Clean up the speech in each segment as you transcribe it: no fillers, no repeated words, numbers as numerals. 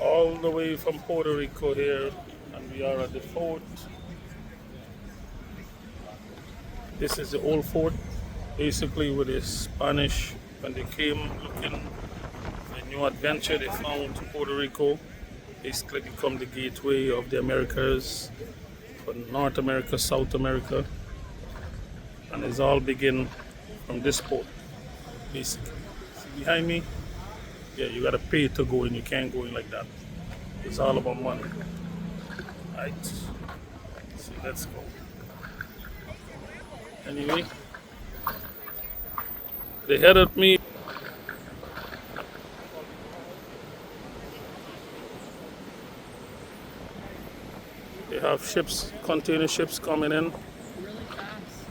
all the way from Puerto Rico here, and we are at the fort. This is the old fort, basically with the Spanish when they came looking for a new adventure. They found Puerto Rico, basically become the gateway of the Americas, for North America, South America, and it's all begin from this port, basically. See behind me? Yeah, you gotta pay to go in. You can't go in like that. It's all about money. Right. So let's go. Anyway, they headed me. They have ships, container ships coming in. Really fast.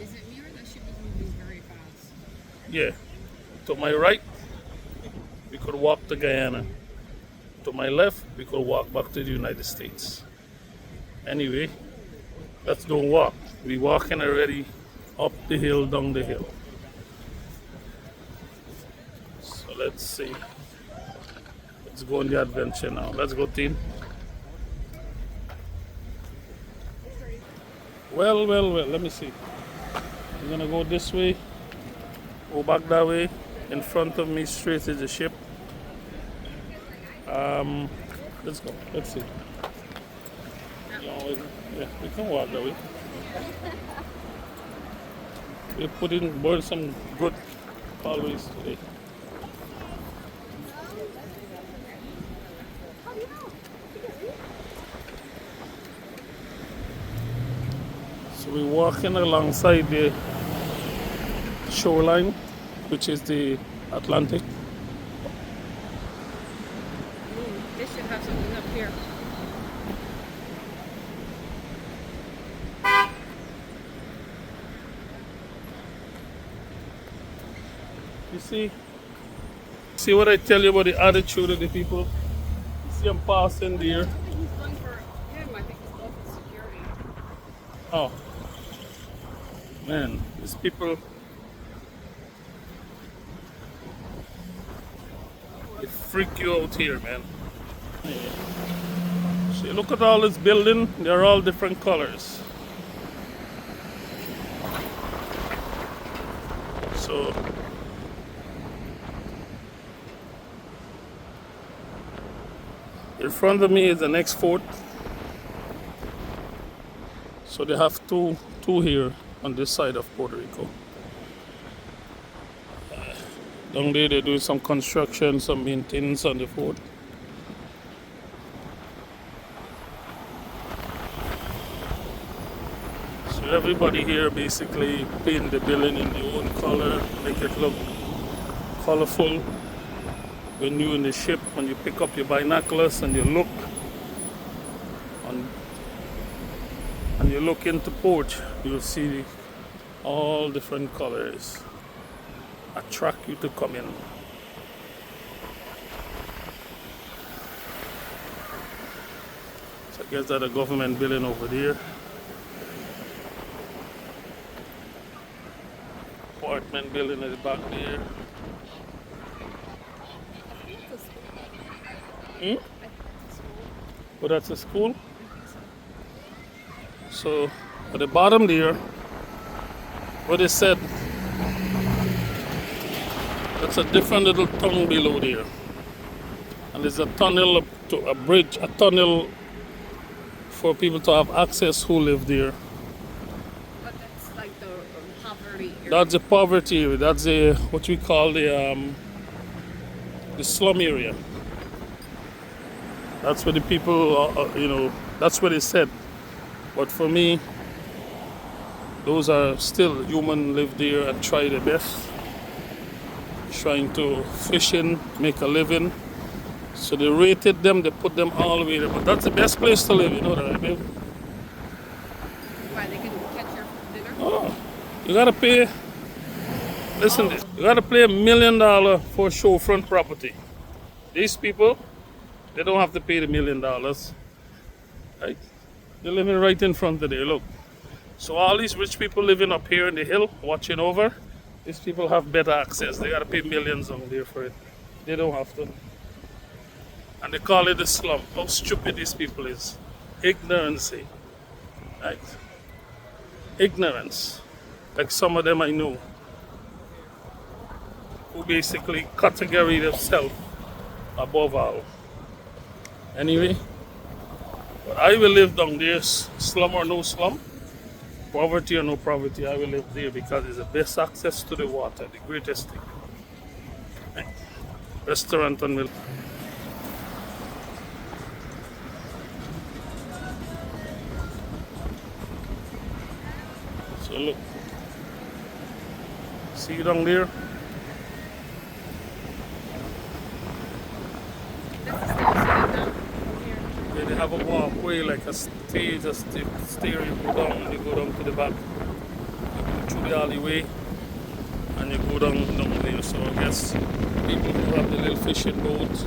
Is it me or the ship is moving very fast? Yeah. To my right, we could walk to Guyana. To my left, we could walk back to the United States. Anyway, let's don't walk. We walking already up the hill, down the hill. So let's see. Let's go on the adventure now. Let's go, team. Well, let me see. We're gonna go this way, go back that way. In front of me straight is the ship. Let's go. Let's see. Yeah, we can walk that way. We put in board some good always today. So we're walking alongside the shoreline, which is the Atlantic. They should have something up here. You see what I tell you about the attitude of the people? You see them passing there. I think he's going for him. I think he's going for security. Oh, man, these people, they freak you out here, man. See, look at all this building. They're all different colors. So, in front of me is the next fort. So they have two here on this side of Puerto Rico. Down there they're doing some construction, some maintenance on the fort. So everybody here basically paint the building in their own color, make it look colorful. When you're in the ship, when you pick up your binoculars and you look and you look into port, you'll see all different colors attract you to come in. So I guess that's a government building over there. Apartment building at the back there. Oh, that's a school. So at the bottom there, what they said, that's a different little tunnel below there. And there's a tunnel up to a bridge, a tunnel for people to have access who live there. But that's like the poverty area. That's the poverty area. That's the what we call the slum area. That's where the people, that's what they said. But for me, those are still human live there and try their best, trying to fish in, make a living. So they rated them, they put them all the way there. But that's the best place to live, you know that, right, babe? Why they can catch your dinner? Oh, you gotta pay. Listen, you gotta pay $1 million for showfront property. These people, they don't have to pay the $1 million, right? They're living right in front of there. Look. So all these rich people living up here in the hill, watching over, these people have better access. They gotta pay millions on there for it. They don't have to. And they call it the slum. How stupid these people is. Ignorancy. Right? Ignorance. Like some of them I know. Who basically category themselves above all. Anyway, but I will live down there, slum or no slum, poverty or no poverty, I will live there because it's the best access to the water, the greatest thing. Right? Restaurant on Mill. So look, see down there? This is still sitting down here. Yeah, they have a walkway like a stage, a stair. You go down and you go down to the back. You go through the alleyway and you go down there. So I guess people who have the little fishing boat,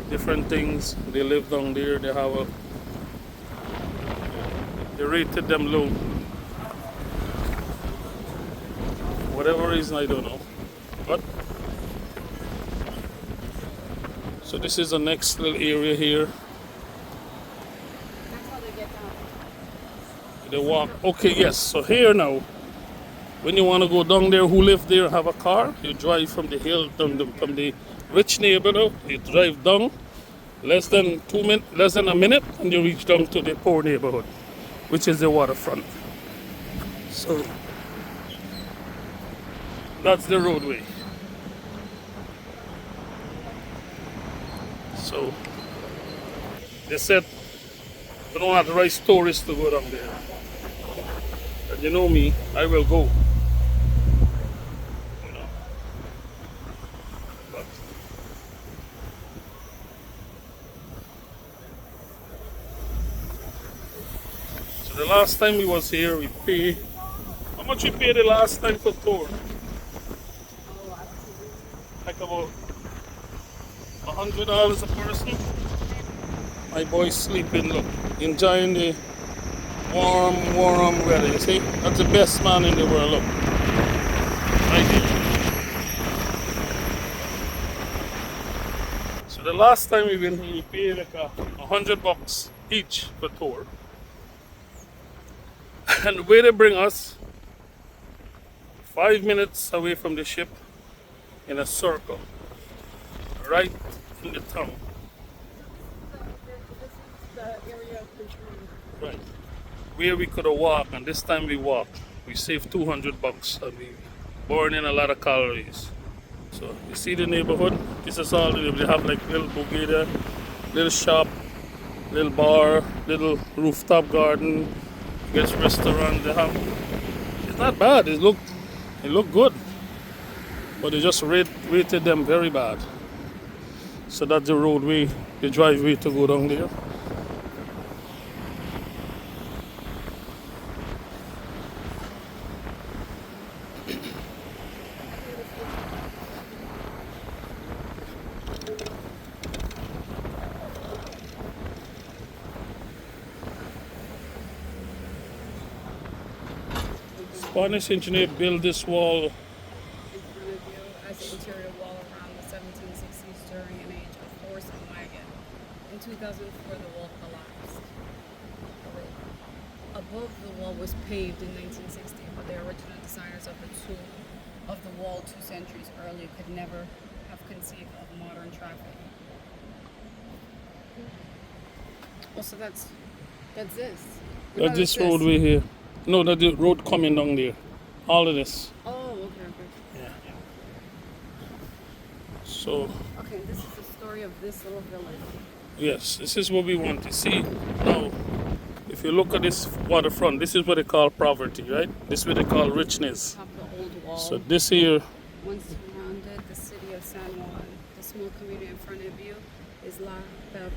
different things, they live down there. They rated them low. Whatever reason, I don't know. But so this is the next little area here. That's how they get down. They walk. Okay, yes. So here now, when you want to go down there, who live there have a car, you drive from the hill from the rich neighborhood. You drive down less than a minute, and you reach down to the poor neighborhood, which is the waterfront. So that's the roadway. So they said we don't authorize tourists to go down there. And you know me, I will go. You know. But so the last time we was here, we paid. How much we paid the last time for tour? Like about $100 a person. My boy's sleeping, look, enjoying the warm weather. You see, that's the best man in the world. Look, right here. So the last time we went here, we paid like $100 each per tour. And the way they bring us, 5 minutes away from the ship, in a circle, right in the town. This is the area of control. Right. Where we could have walked, and this time we walked. We saved $200 and we burned in a lot of calories. So you see the neighborhood? This is all they have, like little bougainvillea, little shop, little bar, little rooftop garden, guest restaurant they have. It's not bad, it look good. But they just rated them very bad. So that's the roadway, the driveway to go down there. Spanish engineer built this wall. In front of you as the interior wall around the 1760s during an age of horse and wagon. In 2004, the wall collapsed. Above the wall was paved in 1960, but the original designers of the wall 2 centuries earlier could never have conceived of modern traffic. Oh, so that's this. That's this roadway here. No, that's the road coming down there. All of this. Oh, okay. Yeah. So, Okay, this is the story of this little village. yes, this is what we want to see. Now, if you look at this waterfront, this is what they call poverty, right? This is what they call richness. Top of the old wall. So this here, Once surrounded the city of San Juan, the small community in front of you is La Perla,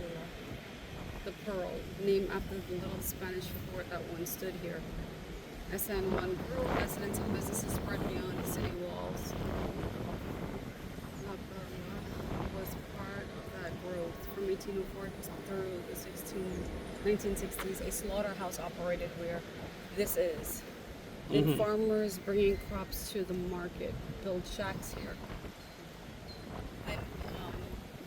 the Pearl, named after the little Spanish fort that once stood here. As San Juan grew, residents and businesses spread beyond the city walls. La Perla was part of that growth. From 1804 through the 1960s, a slaughterhouse operated where this is. And farmers bringing crops to the market build shacks here.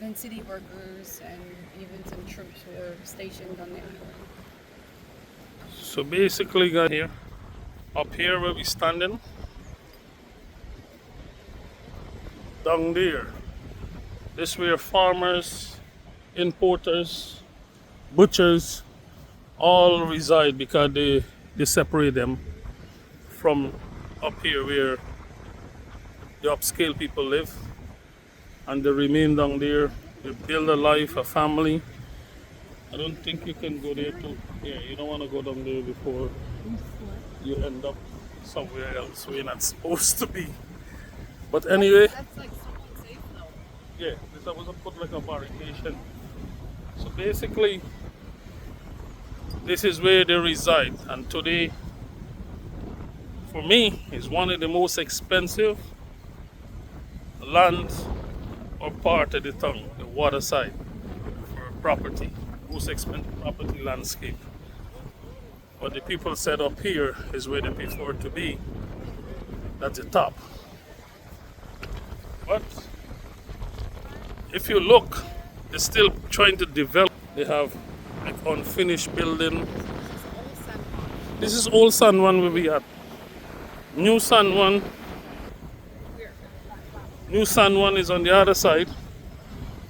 And and city workers and even some troops were stationed on the island. So basically, got here, up here where we standing, down there. This where farmers, importers, butchers all reside because they separate them from up here where the upscale people live, and they remain down there. They build a life, a family. I don't think you can go there too. Yeah, you don't want to go down there before you end up somewhere else where you're not supposed to be. But anyway, That's like somewhat safe though. yeah, this I was put like a barricade. So basically, this is where they reside, and today, for me, is one of the most expensive land or part of the town, the water side, for property, most expensive property landscape. But the people said up here is where they prefer to be. That's the top. But if you look, they're still trying to develop. They have like unfinished building. This is old San Juan where we at. New San Juan. New San Juan is on the other side.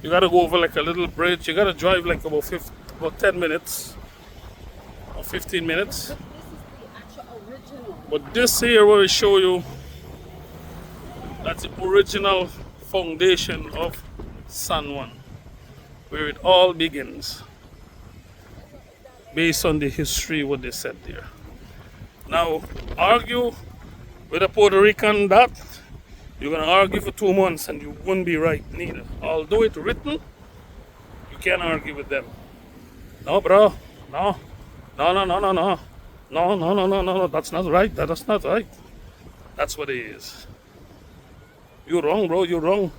You gotta go over like a little bridge. You gotta drive like about 10 minutes or 15 minutes. This is the actual original. But this here will show you that's the original foundation of San Juan, where it all begins, based on the history what they said there. Now, argue with a Puerto Rican that you're gonna argue for 2 months and you won't be right neither. Although it's written, you can't argue with them. No, bro, no, no, no, no, no, no, no, no, no, no, no, that's not right. That's not right. That's what it is. You're wrong, bro. You're wrong.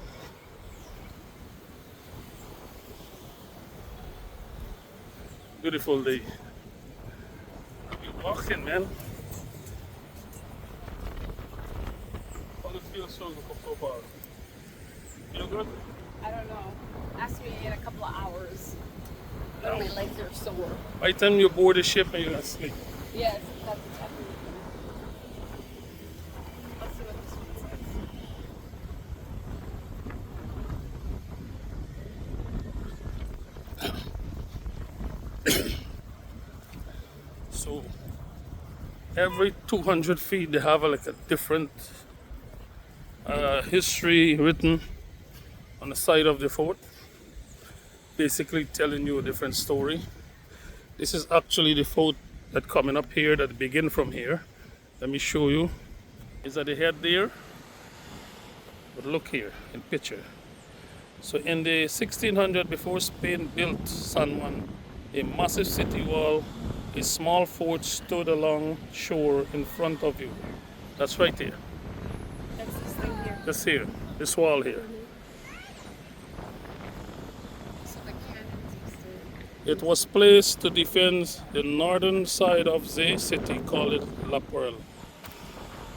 Beautiful day. You're walking, man. How do you feel so far? Feel good? I don't know. Ask me in a couple of hours. But my legs are sore. By the time you board the ship and you're gonna sleep. Yes, that's exactly. Let's see what this one says. So every 200 feet they have like a different history written on the side of the fort, basically telling you a different story. This is actually the fort that coming up here that begin from here. Let me show you. Is at the head there, but look here in picture. So in the 1600, before Spain built San Juan, a massive city wall, a small fort stood along shore in front of you. That's right there. That's this thing here. That's here. This wall here. So the cannons used to. It was placed to defend the northern side of the city, called it La Pearl.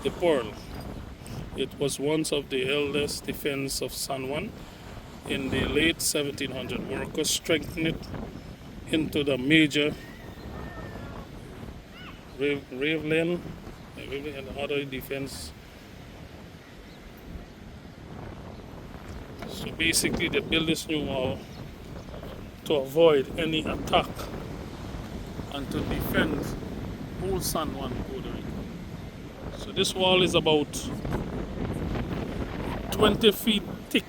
The Pearl. It was once of the eldest defense of San Juan. In the late 1700s, workers strengthened it into the major Ravelin and other defense. So basically, they built this new wall to avoid any attack and to defend old San Juan, Puerto Rico. So this wall is about 20 feet thick.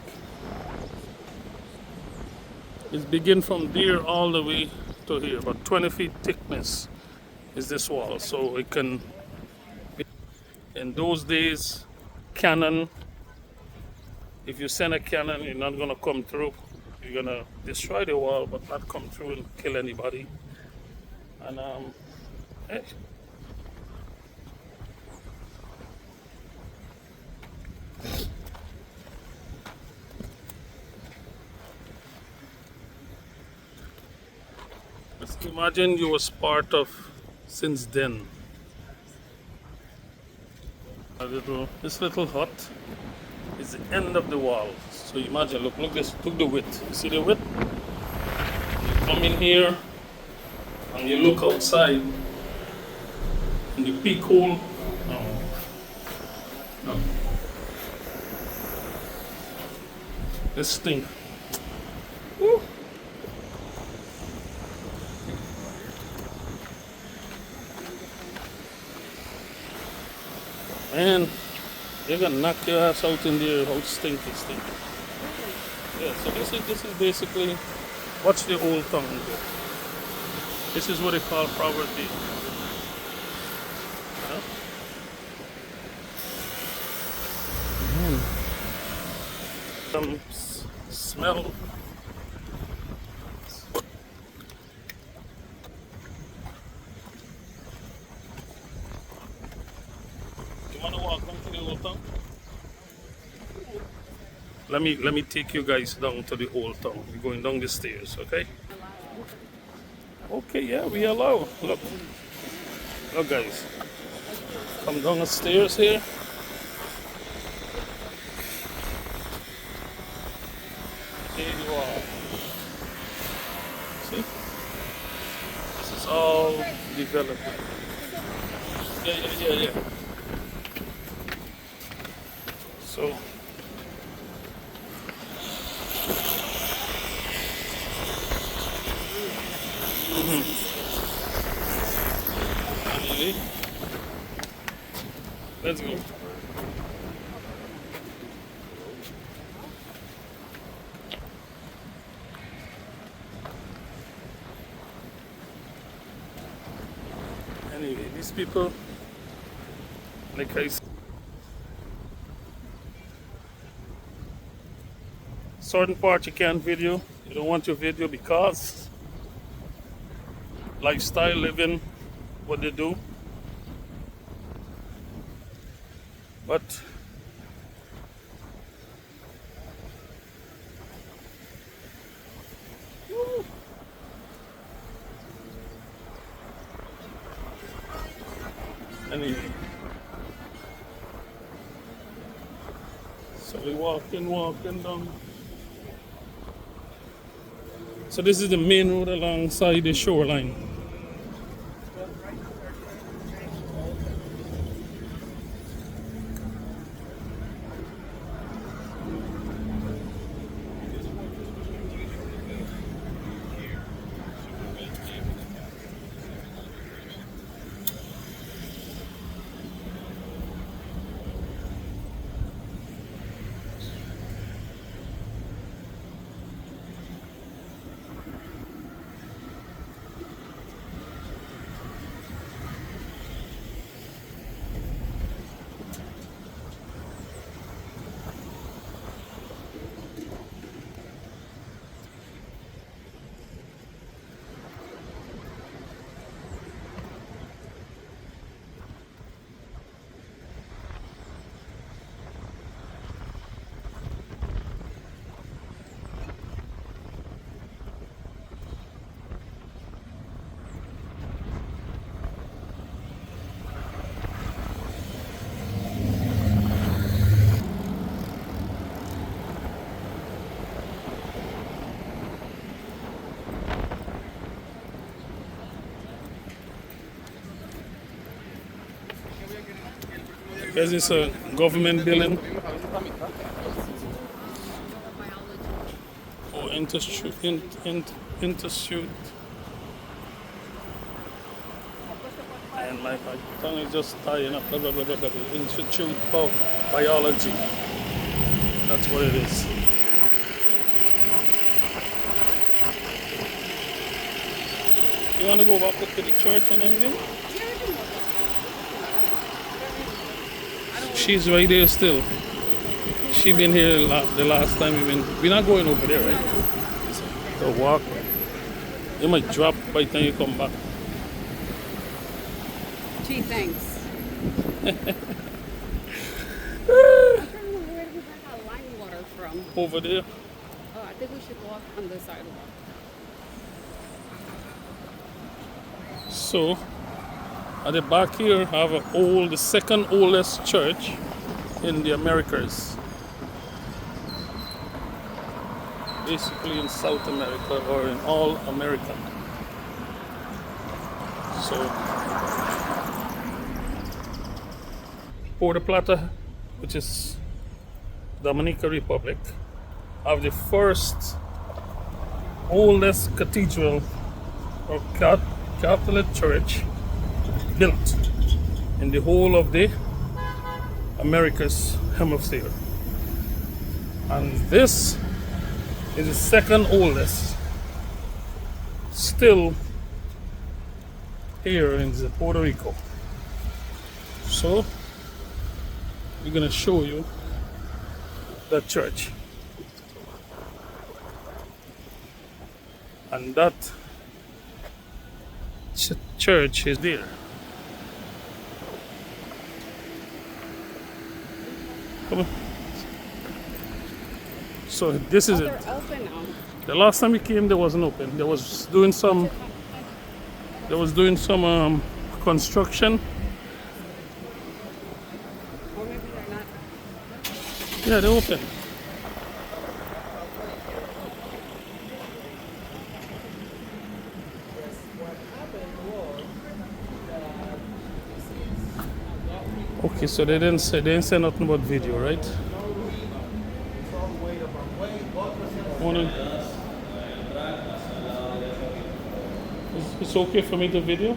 It begins from there all the way to here, about 20 feet thickness is this wall. So it can, in those days, cannon, if you send a cannon, you're not gonna come through. You're gonna destroy the wall, but not come through and kill anybody. And hey. Just imagine you was part of since then. This little hut is the end of the wall. So imagine, look this, look the width. You see the width? You come in here and you look outside and the peak hole. No. This thing. Woo. Man, they're gonna knock your ass out in there. How stinky. Yeah, so this is basically, watch the old town here. This is what they call poverty. Huh? Smell. You wanna walk down to the old town? Let me take you guys down to the old town. We're going down the stairs, okay? Okay, yeah, we allow. Look, guys, come down the stairs here. There you are. See, this is all developed. Yeah. So. Anyway, let's go. Anyway, these people, like I said, certain part you can't video. You don't want your video because lifestyle living, what they do. But anyway, so we walking down. So this is the main road alongside the shoreline. Because it's a government building or institute. And my tongue is just tying up. Blah, blah, blah, blah, blah. Institute of Biology. That's what it is. You want to go back to the church and everything? She's right there still. She been here the last time we're not going over there, right? It's a walk. You might drop by the time you come back. Gee, thanks. I don't know where we got our lime water from. Over there. Oh, I think we should walk on the sidewalk. So, at the back here, I have the second oldest church in the Americas. basically in South America or in all America. So Puerto Plata, which is Dominican Republic, have the first oldest cathedral or Catholic church built in the whole of the Americas hemisphere. And this is the second oldest still here in Puerto Rico. So we're going to show you that church. And that church is there. Come on. So this is it. They're open now. The last time we came, there wasn't open. They was doing some construction. Or maybe they're not. Yeah, they're open. Okay, so they didn't say nothing about video, right? Morning. It's okay for me to video?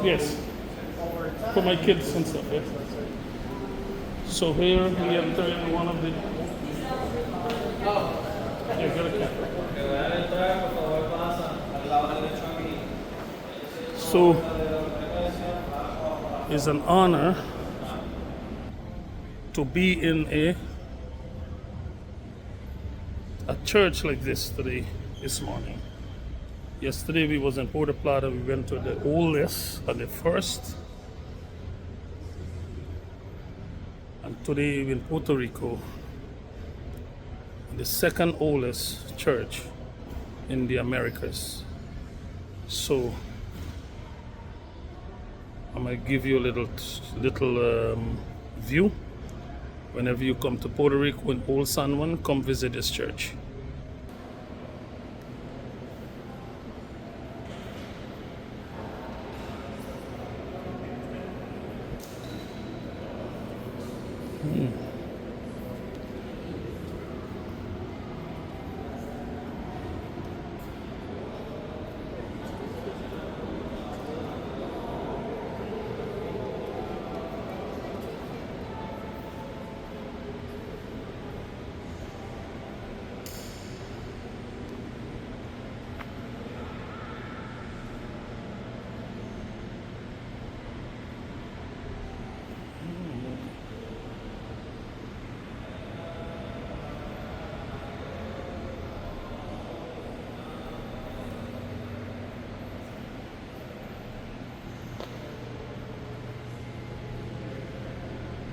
Yes. For my kids and stuff, yes. So here we enter in one of the... Yeah, get a camera. So it's an honor to be in a church like this this morning. Yesterday we was in Puerto Plata. We went to the oldest and the first, and today we're in Puerto Rico, the second oldest church in the Americas. So I'm gonna give you a little view. Whenever you come to Puerto Rico in Old San Juan, come visit this church.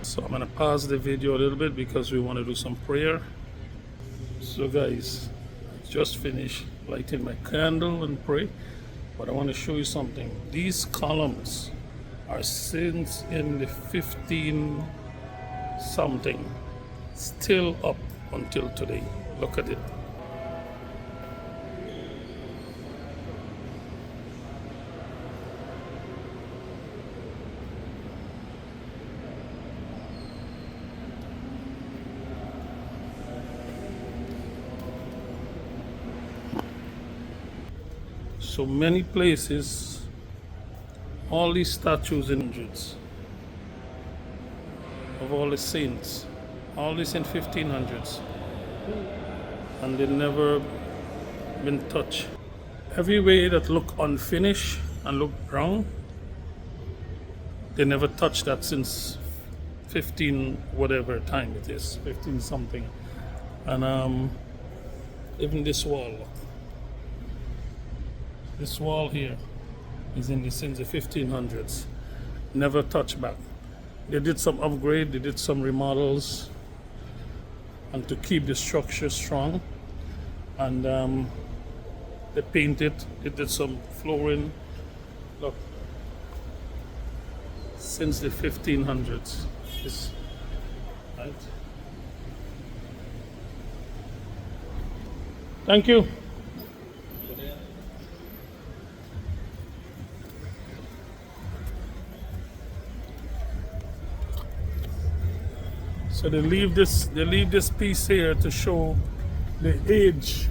So I'm gonna pause the video a little bit because we want to do some prayer. So guys, just finished lighting my candle and pray, but I want to show you something. These columns are since in the 15 something, still up until today. Look at it. So many places, all these statues in hundreds of all the saints, all this in 1500s, and they never been touched. Every way that look unfinished and look brown, they never touched that since 15 whatever time it is, 15 something. And even this wall. This wall here is since the 1500s, never touched back. They did some upgrade, they did some remodels, and to keep the structure strong, and they painted, they did some flooring. Look, since the 1500s, right? Thank you. So they leave this piece here to show the age.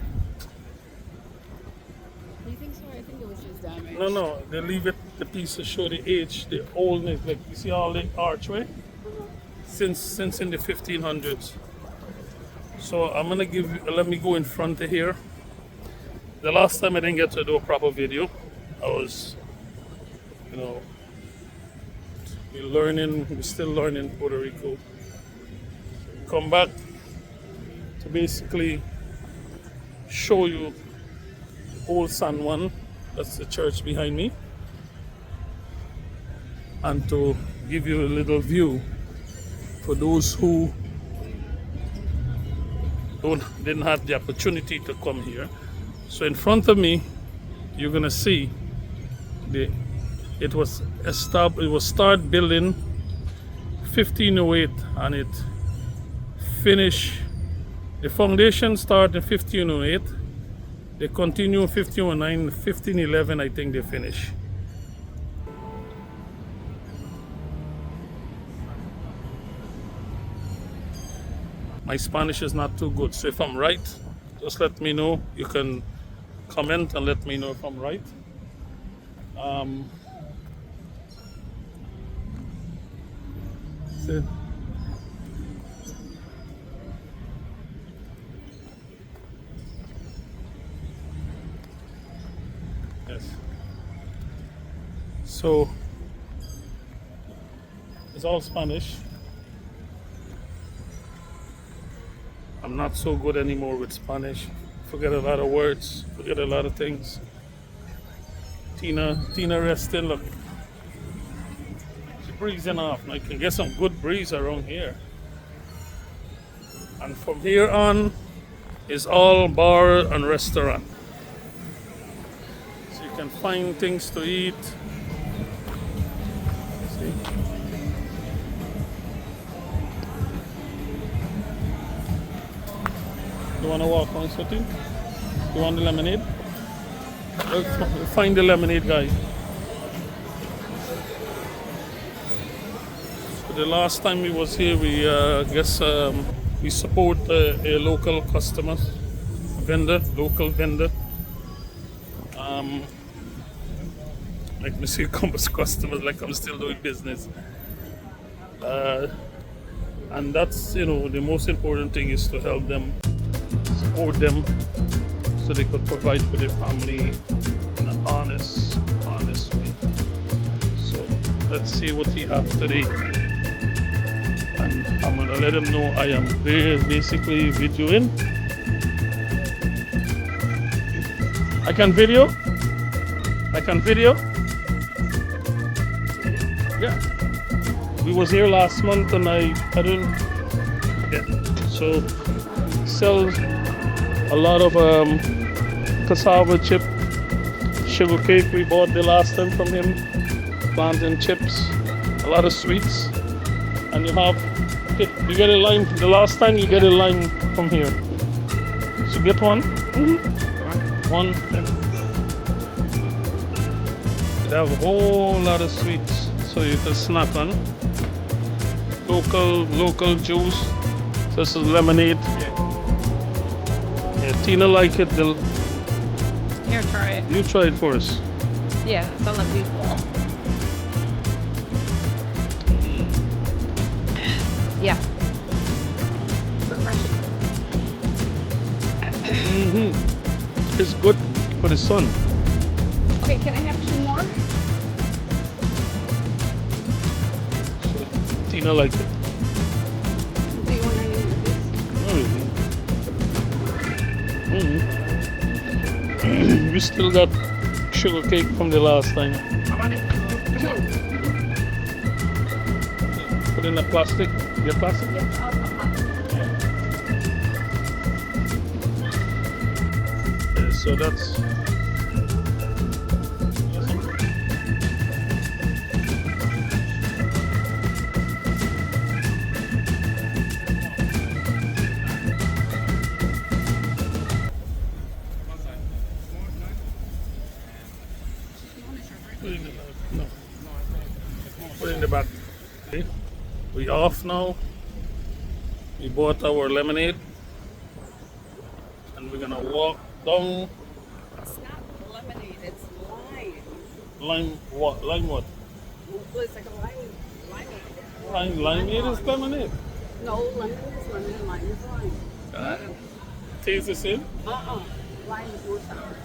You think so? I think it was just damaged. No, they leave it the piece to show the age, the oldness. Like you see all the archway since in the 1500s. So I'm gonna give you. Let me go in front of here. The last time I didn't get to do a proper video, I was, you know, we're still learning Puerto Rico. Come back to basically show you Old San Juan, that's the church behind me, and to give you a little view for those who didn't have the opportunity to come here. So in front of me, you're gonna see it was started building 1508 and it finished. The foundation started in 1508. They continue in 1509, 1511 I think they finish. My Spanish is not too good, so if I'm right, just let me know. You can comment and let me know if I'm right. So, yes. So it's all Spanish. I'm not so good anymore with Spanish. Forget a lot of words, forget a lot of things. Tina resting, look. She's breezing off. Now you can get some good breeze around here. And from here on is all bar and restaurant. So you can find things to eat. See? You want to walk on something? You want the lemonade? We'll find the lemonade guy. So the last time we was here, we we support a local customer, local vendor. Like me say, customers, like I'm still doing business. And that's, you know, the most important thing is to help them, support them, so they could provide for their family in an honest way. So let's see what he has today. And I'm gonna let him know I am basically videoing. I can video? Yeah. We was here last month and I didn't get, so sells a lot of cassava chip, sugar cake we bought the last time from him, plantain chips, a lot of sweets, and you get a lime. The last time you get a lime from here, so get one. One. They have a whole lot of sweets, so you can snack on. Local juice. So this is lemonade. Yeah, Tina like it. Here, try it. You try it for us. Yeah, don't let me fall. Yeah. It's good for the sun. Okay, can I have 2 more? So, Tina like it. Do you want any of this? We still got sugar cake from the last time. Put in the plastic. Get plastic? So that's. Put it in the bag. No. Put it in the bag. Okay. We off now. We bought our lemonade. And we're gonna walk down It's not lemonade, it's lime. lime what? Lime what? Well, it's like a limeade. Limeade is lemonade. No, lemon is lemon, lime is lime. Taste the same? Lime is more sour.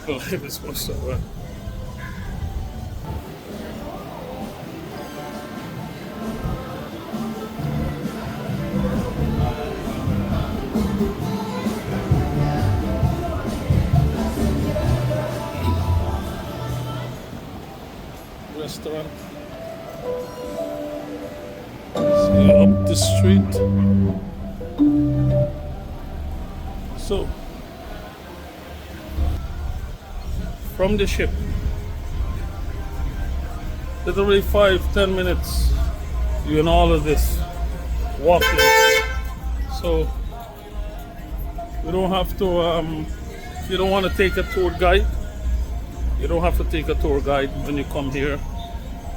Lime is more sour. Restaurant. So up the street. So from the ship, literally 5-10 minutes. You in all of this walking. So you don't have to. If you don't want to take a tour guide, you don't have to take a tour guide when you come here,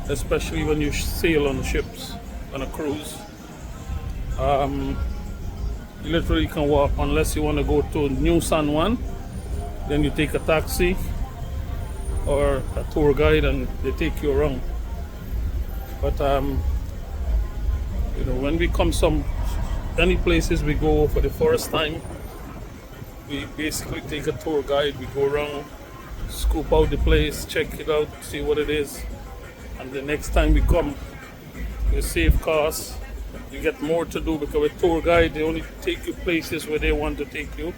especially when you sail on ships, on a cruise. You literally can walk unless you want to go to New San Juan. Then you take a taxi or a tour guide and they take you around. But when we come any places we go for the first time, we basically take a tour guide. We go around, scope out the place, check it out, see what it is, and the next time we come, we save costs. You get more to do because with tour guide they only take you places where they want to take you,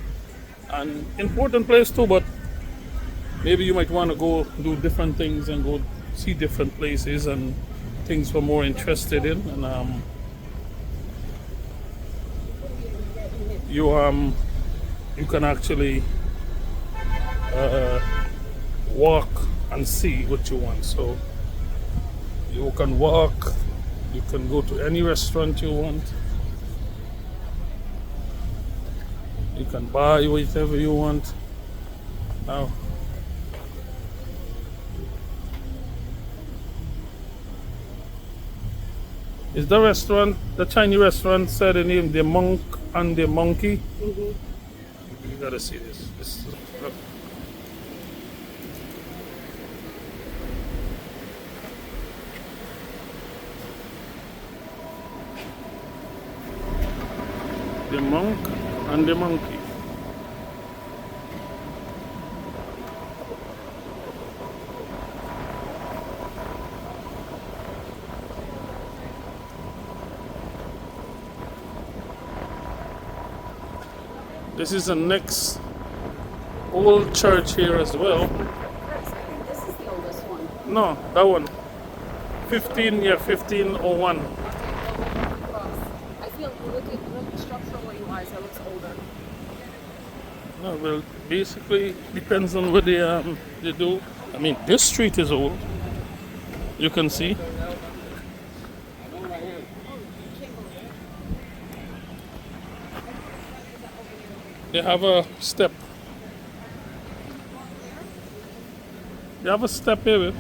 and important place too. But maybe you might want to go do different things and go see different places and things we're more interested in. And you can actually walk and see what you want. So you can walk, you can go to any restaurant you want, you can buy whatever you want. Now is the restaurant, the Chinese restaurant, said the name The Monk and the Monkey? Mm-hmm. You gotta see this. Look. The Monk and the Monkey. This is the next old church here as well. I think this is the oldest one. No, that one. 1501. Okay, I feel look structurally wise, it looks older. No, well, basically depends on what they do. I mean, this street is old. You can see. They have a step. They have a step here.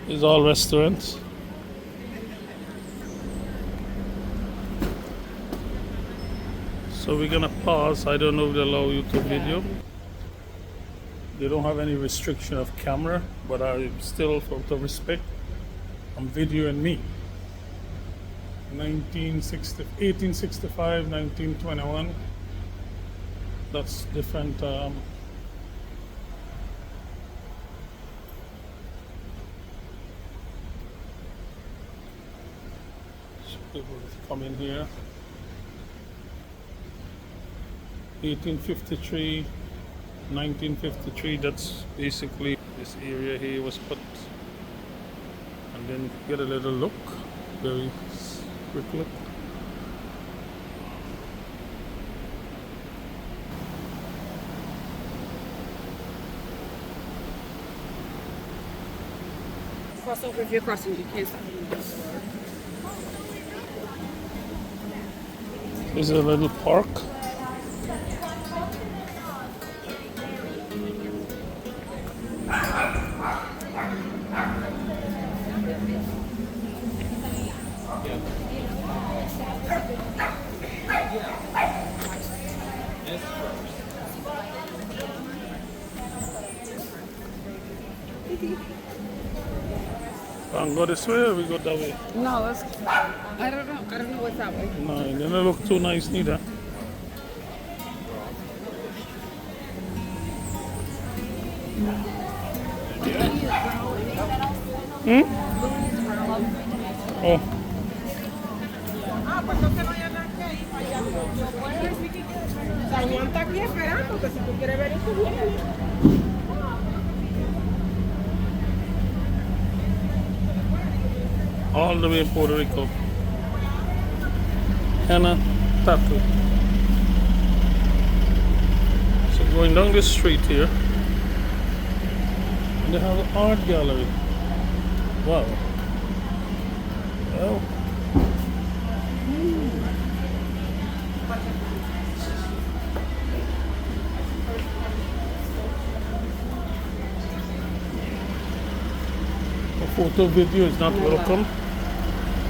These all restaurants. So we're gonna pause. I don't know if they allow you to video. They don't have any restriction of camera, but I still, out of respect, I'm videoing me. 1865, 1921. That's different. People come in here. 1853, 1953. That's basically this area here was put. And then get a little look, very quick look. Cross over if you're crossing, you can't stop. There's a little park. Can't go this way or we go that way? No, it's, I don't know. I don't know what's that way. No, it didn't look too nice neither. Hmm? Oh. Ah, pues entonces no hay nada que ir para allá. San Juan está aquí esperando, que si tú quieres ver eso, viene. All the way in Puerto Rico. Henna tattoo. So going down the street here, and they have an art gallery. Wow. Well. A photo video is not welcome.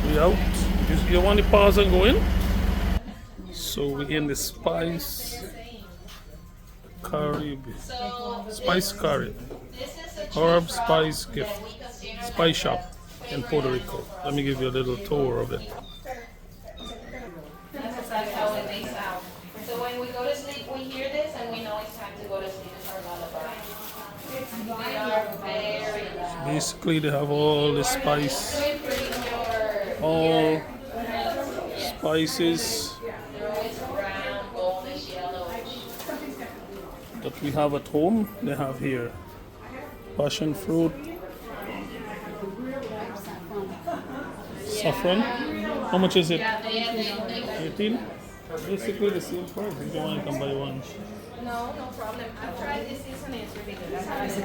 We out. You want to pause and go in? So we're in the Spice Carib. Herb Spice Gift. Spice Shop in Puerto Rico. Let me give you a little tour of it. That's how it makes out. So when we go to sleep, we hear this and we know it's time to go to sleep. It's our lullaby. They are very loud. Basically, they have all the spice, all spices They're always brown, goldish, yellowish. that we have at home. They have here passion fruit, saffron. How much is it? 18? Basically the same price. If you want, you can buy one. No, no problem. I've tried this season. It's really good. Is it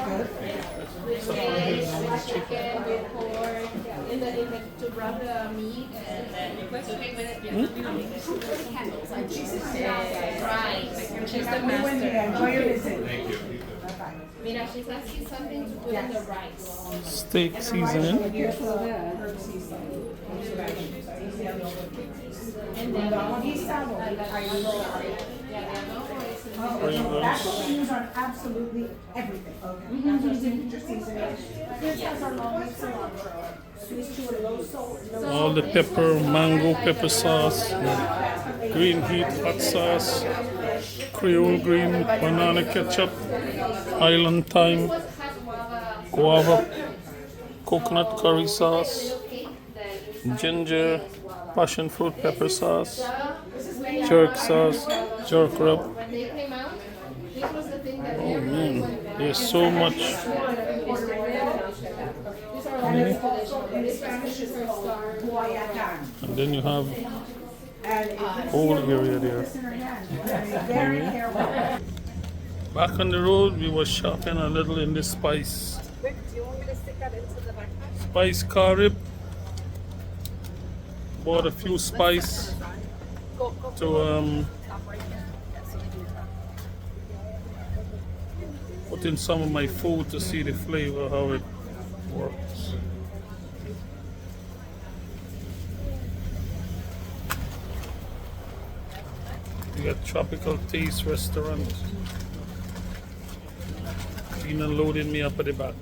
Saffron here is normally cheaper. chicken with pork in the to rub the meat and then what's the big with it? Right. She's the master. Mira, she's asking something to put in the rice. Steak seasoning. And then Fragrance. Use on absolutely everything. Okay. That's our signature seasoning. This has our long cilantro. Sweet to a low salt. All the pepper, mango pepper sauce, green heat hot sauce, Creole green, banana ketchup, island thyme, guava, coconut curry sauce, ginger, passion fruit pepper sauce, jerk sauce, jerk rub. when they came out, this was the thing that Oh man, there's so much. these are all this Spanish is called Guayacán. And then you have And it whole area there. very careful. Back on the road, we were shopping a little in the Spice Carib. Bought a few spice to put in some of my food to see the flavor, how it works. We got Tropical Taste Restaurant. Clean and loading me up at the back.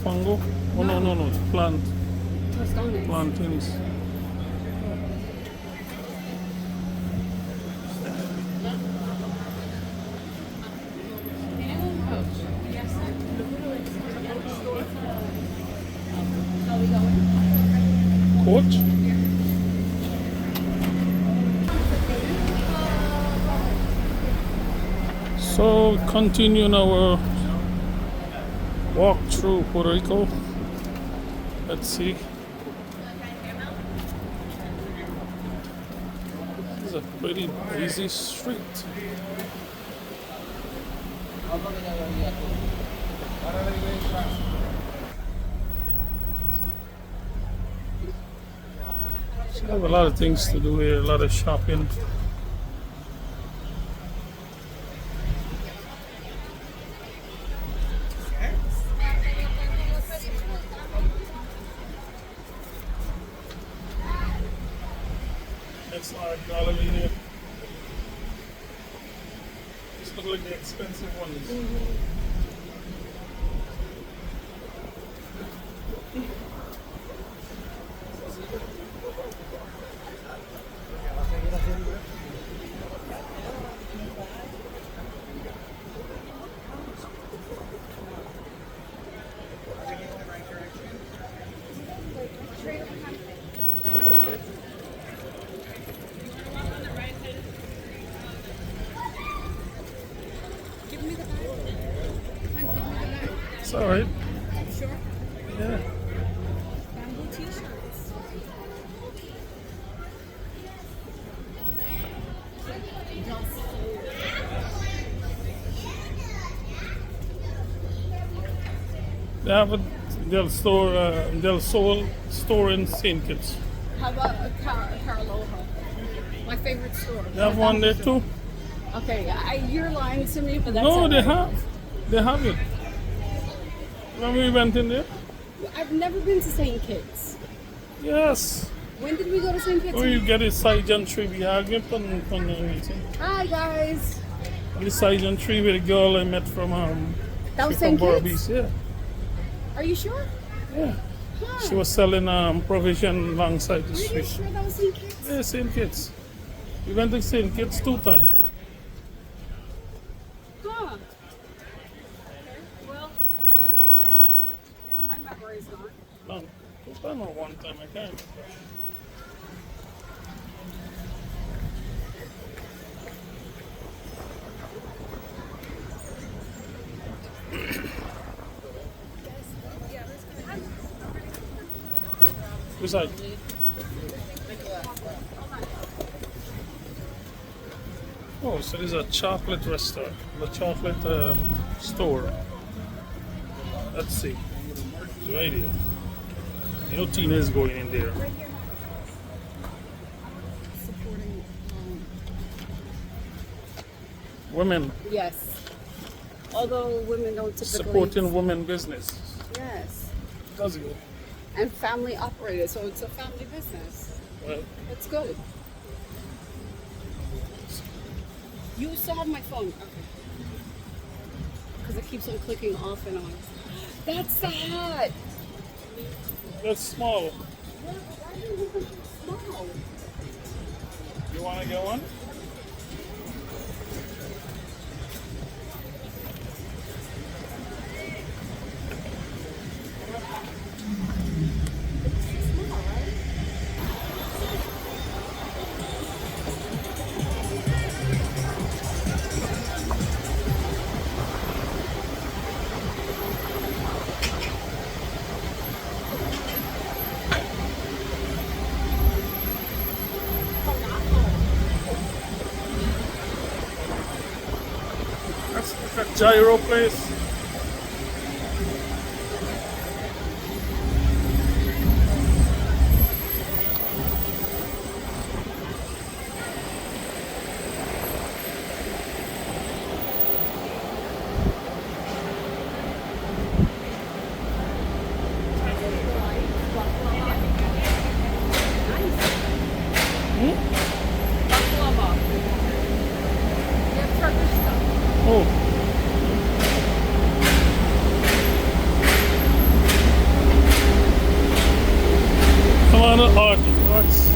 Mofongo? Oh no, it's plantains. porch. So continuing our walk through Puerto Rico. Let's see. This is a pretty busy street. So I have a lot of things to do here, a lot of shopping. That's art gallery here. These look like the expensive ones. Give me the bag. Come on, give me the bag. It's all right. Sure. Yeah. Bamboo t-shirts. They have a Del Sol store in St. Kitts. How about a Caraloha? My favorite store. They have one there too. Okay, you're lying to me, but that's No, all they right. have. They have it. When we went in there? I've never been to St. Kitts. Yes. When did we go to St. Kitts? When you get a Saigon tree behind you, on the meeting. Hi guys. On the Saigon tree with a girl I met from That was she from St. Bora Kitts? Beach, yeah. Are you sure? Yeah. Huh. She was selling provision alongside the Are you street. sure that was St. Kitts? Yeah, St. Kitts. We went to St. Kitts 2 times. Huh. Okay. Well, my memory's gone. No, 2 times or 1 time, I can't remember. Which side? Oh, so there's a chocolate restaurant, a chocolate store. Let's see. It's right here. You know Tina is going in there. Supporting. Women, Yes. Although women don't typically. supporting women business. Yes. That's good. And family operated, so it's a family business. Well, That's good. You still have my phone. Okay. Because it keeps on clicking off and on. That's the hat. that's small. Yeah, but why do you think it's small? You want to get one? That's a gyro place. Baklava. They have Turkish stuff. Oh, come on, arts.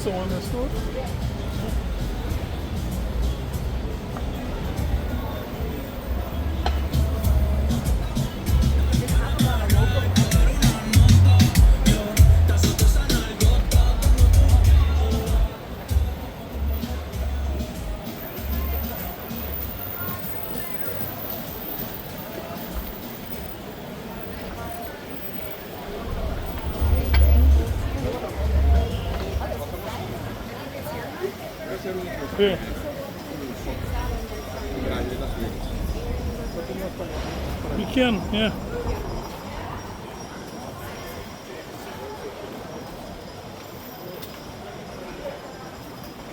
the one that's good. Yeah. You can, yeah.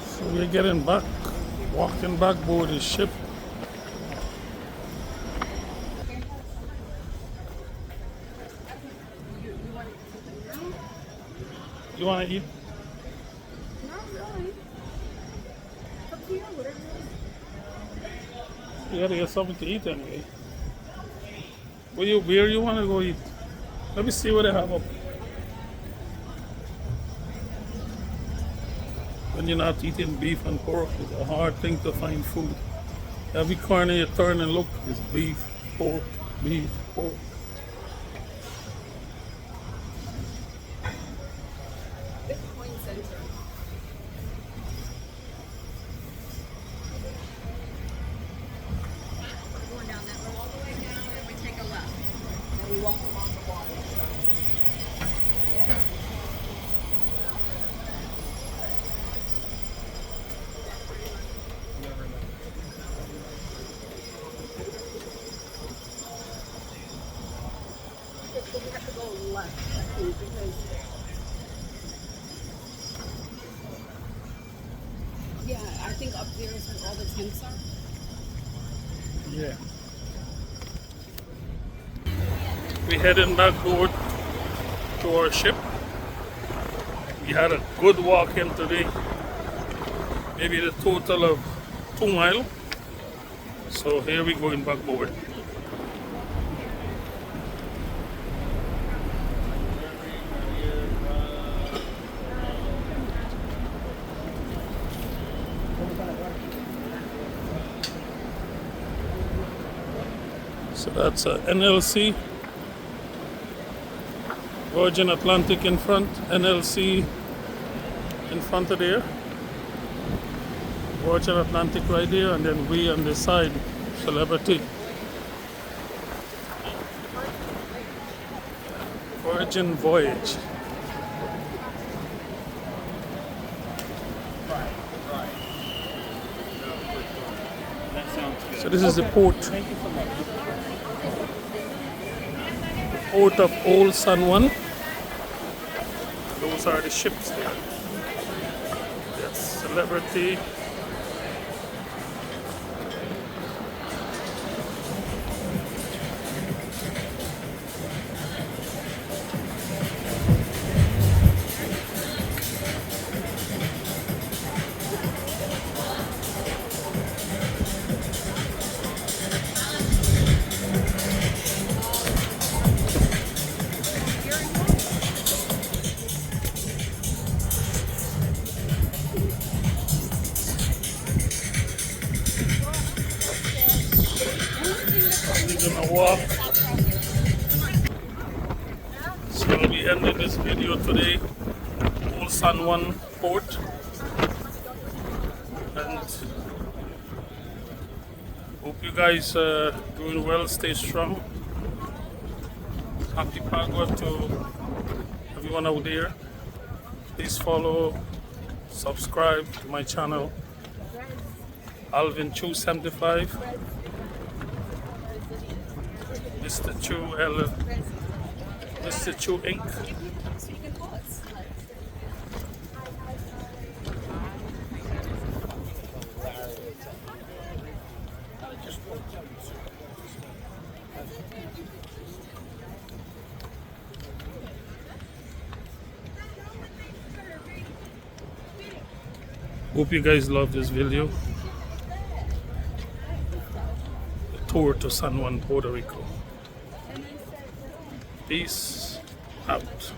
So we're getting back, walking back board the ship. You want to eat? Not really. Up to you, whatever you want. You gotta get something to eat anyway. Where you want to go eat? Let me see what they have up. When you're not eating beef and pork, it's a hard thing to find food. Every corner you turn and look is beef, pork, beef, pork. Bitcoin Center. We're going down that road all the way down, and we take a left. And we walk along the water. We have to go left, I think, because yeah, I think up there is where all the tents are. Yeah. We heading back board to our ship. We had a good walk in today. Maybe the total of 2 miles. So here we going back board. So that's a NLC, Virgin Atlantic in front, NLC in front of there, Virgin Atlantic right there, and then we on this side, Celebrity. Virgin Voyage. So this is the port. Port of Old San Juan. Those are the ships there. That's Celebrity. We're gonna walk. So I'll be ending this video today. Old San Juan Port. And hope you guys are doing well, stay strong. Happy Pagua to everyone out there. Please follow, subscribe to my channel. Alvin Chu 75. Mr. Chu L. Mr. Chu Inc. Hope you guys love this video. The tour to San Juan, Puerto Rico. Peace out.